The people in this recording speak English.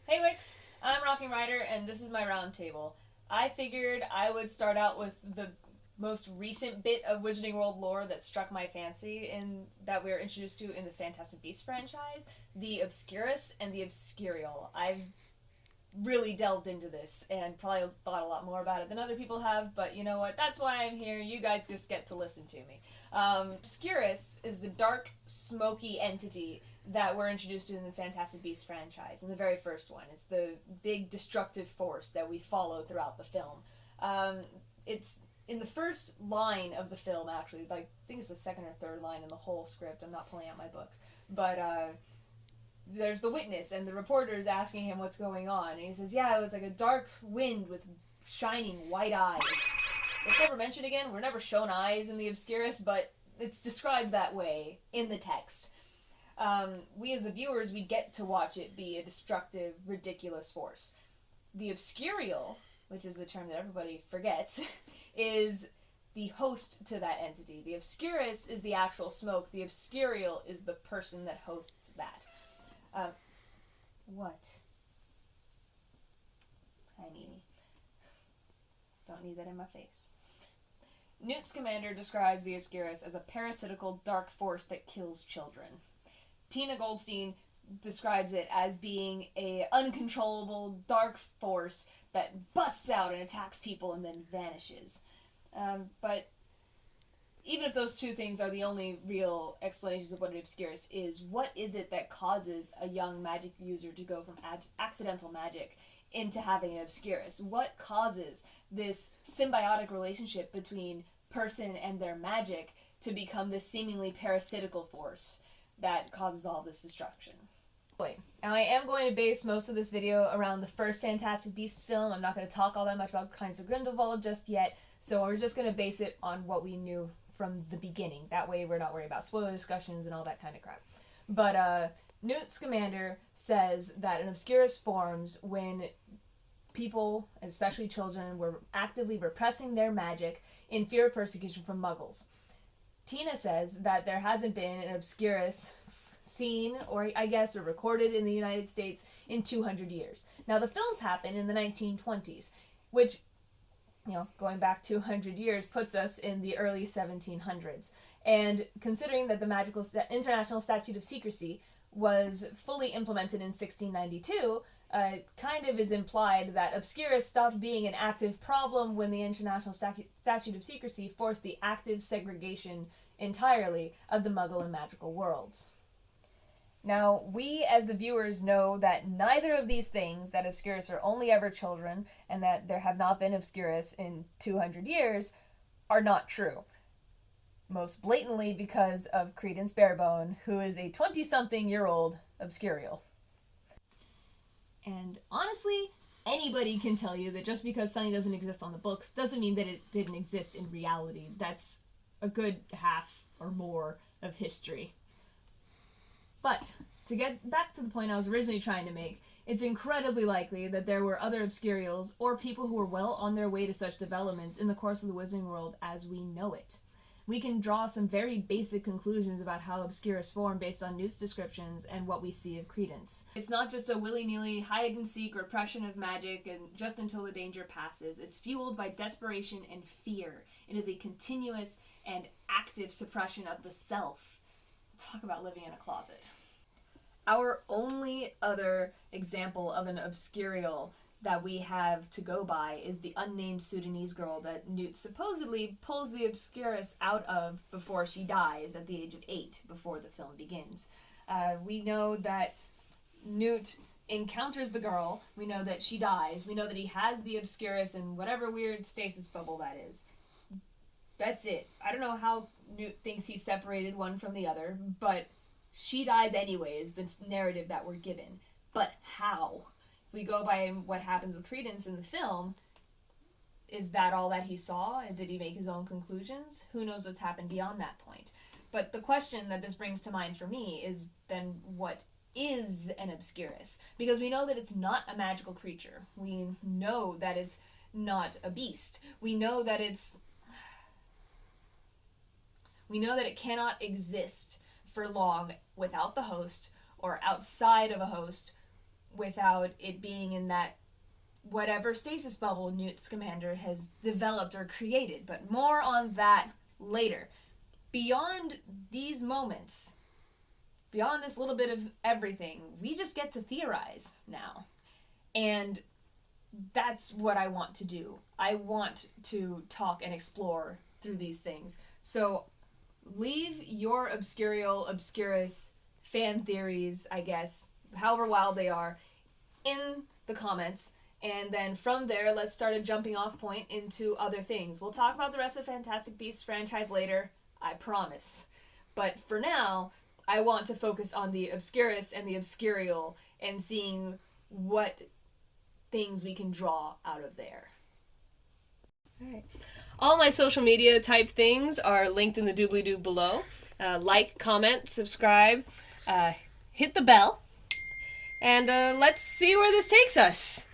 Hey Wix, I'm Rocking Rider, and this is my round table. I figured I would start out with the most recent bit of Wizarding World lore that struck my fancy and that we were introduced to in the Fantastic Beasts franchise, the Obscurus and the Obscurial. I've really delved into this and probably thought a lot more about it than other people have, but you know what? That's why I'm here. You guys just get to listen to me. Obscurus is the dark, smoky entity that we're introduced to in the Fantastic Beasts franchise, in the very first one. It's the big destructive force that we follow throughout the film. It's in the first line of the film, actually. Like, I think it's the second or third line in the whole script. I'm not pulling out my book. But there's the witness, and the reporter's asking him what's going on. And he says, yeah, it was like a dark wind with shining white eyes. It's never mentioned again. We're never shown eyes in the Obscurus, but it's described that way in the text. We as the viewers, we get to watch it be a destructive, ridiculous force. The Obscurial, which is the term that everybody forgets, is the host to that entity. The Obscurus is the actual smoke. The Obscurial is the person that hosts that. What? Hi, Nini. Don't need that in my face. Newt Scamander describes the Obscurus as a parasitical dark force that kills children. Tina Goldstein describes it as being a uncontrollable dark force that busts out and attacks people and then vanishes. But even if those two things are the only real explanations of what an Obscurus is, what is it that causes a young magic user to go from accidental magic into having an Obscurus? What causes this symbiotic relationship between person and their magic to become this seemingly parasitical force that causes all this destruction? Now, I am going to base most of this video around the first Fantastic Beasts film. I'm not going to talk all that much about Crimes of Grindelwald just yet, so we're just going to base it on what we knew from the beginning. That way we're not worried about spoiler discussions and all that kind of crap. But Newt Scamander says that an Obscurus forms when people, especially children, were actively repressing their magic in fear of persecution from Muggles. Tina says that there hasn't been an Obscurus seen, or I guess, or recorded in the United States in 200 years. Now, the films happened in the 1920s, which, you know, going back 200 years puts us in the early 1700s. And considering that the International Statute of Secrecy was fully implemented in 1692, kind of is implied that Obscurus stopped being an active problem when the International Statute of Secrecy forced the active segregation entirely of the Muggle and magical worlds. Now, we as the viewers know that neither of these things, that Obscurus are only ever children and that there have not been Obscurus in 200 years, are not true. Most blatantly because of Credence Barebone, who is a 20-something-year-old Obscurial. And honestly, anybody can tell you that just because something doesn't exist on the books doesn't mean that it didn't exist in reality. That's a good half or more of history. But, to get back to the point I was originally trying to make, it's incredibly likely that there were other Obscurials, or people who were well on their way to such developments in the course of the Wizarding World as we know it. We can draw some very basic conclusions about how Obscurus formed based on Newt's descriptions and what we see of Credence. It's not just a willy-nilly hide-and-seek repression of magic and just until the danger passes. It's fueled by desperation and fear. It is a continuous and active suppression of the self. Talk about living in a closet. Our only other example of an Obscurial that we have to go by is the unnamed Sudanese girl that Newt supposedly pulls the Obscurus out of before she dies at the age of 8, before the film begins. We know that Newt encounters the girl, we know that she dies, we know that he has the Obscurus in whatever weird stasis bubble that is. That's it. I don't know how Newt thinks he's separated one from the other, but she dies anyway, is the narrative that we're given. But how? If we go by what happens with Credence in the film, is that all that he saw? And did he make his own conclusions? Who knows what's happened beyond that point? But the question that this brings to mind for me is then what is an Obscurus? Because we know that it's not a magical creature. We know that it's not a beast. We know that it's We know that it cannot exist for long without the host, or outside of a host, without it being in that whatever stasis bubble Newt Scamander has developed or created. But more on that later. Beyond these moments, beyond this little bit of everything, we just get to theorize now. And that's what I want to do. I want to talk and explore through these things. So leave your Obscurial, Obscurus fan theories, I guess, however wild they are, in the comments. And then from there, let's start a jumping off point into other things. We'll talk about the rest of the Fantastic Beasts franchise later, I promise. But for now, I want to focus on the Obscurus and the Obscurial and seeing what things we can draw out of there. Alright. All my social media type things are linked in the doobly-doo below. Like, comment, subscribe, hit the bell, and let's see where this takes us.